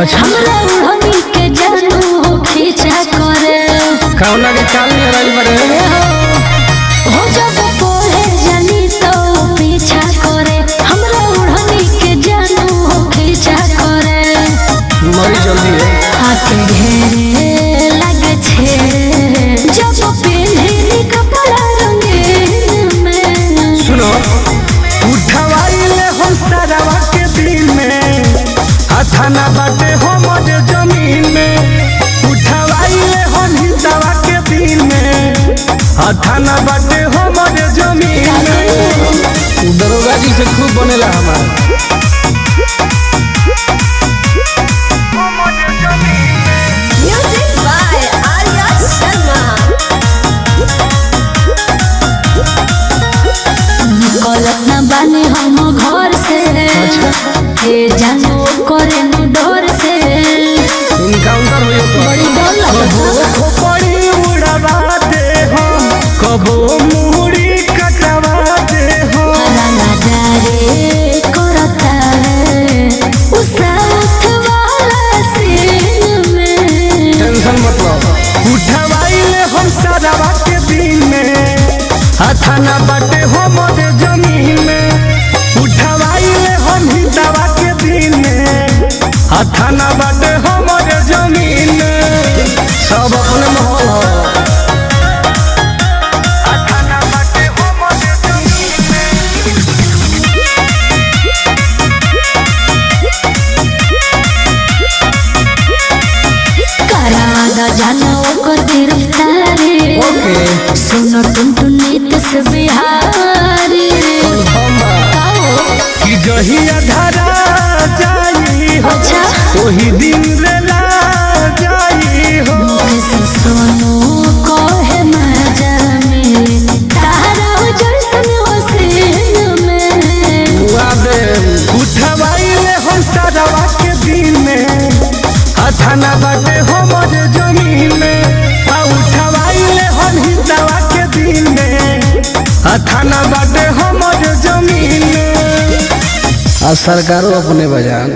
अच्छा हमरा उड़नी के जानू खींचा करे कौना के काल में रही बड़े हो जब पढ़े जानी तो पीछा करे हमरा उड़नी के जानू खींचा करे मरी जल्दी है आके घेरे लगे छे जब पहले कपड़ा रंगीन में सुनो उठवाइले हम सारावा के दिन में थाना बाटे हमर जमीन में उठवाइले हम हिंदावा के दिन में थाना बाटे हमर जमीन में दरोगा जी से खूब बनेला हमारा म्यूजिक बाय आर्या शर्मा निकलत न बानी हम घर से के जानो करे न डर से इनकाउंटर होयो तो बड़ी डर लगत खोपड़ी उड़ावा दे हम कबो मुहरी कटवा दे हम राना जारे करता है उस साथ वाला सीन में टेंशन मत लो उठवाइले हम सारावा के दिन में थाना बाटे हमर जमीन में उठवाइले हम हिंदावा के दिन में थाना बाटे हमर जमीन में सब अपने माहौल हो थाना बाटे हमर जमीन में करादा जानो ओकर गिरफ्तारी ओके सुनो टुनटुनीत से बिहारी कि जहिया धरा जाई हो अच्छा वही दिन रेला जाई हो कैसे सोनू कहे मजा मिले तारा जैसन हसीन में वादे उठवाइले हम सारावा के दिन में थाना बाटे हमर जमीन में उठवाइले हम हिंदावा के दिन में थाना बाटे हमर जमीन में सरकारों अपने बजान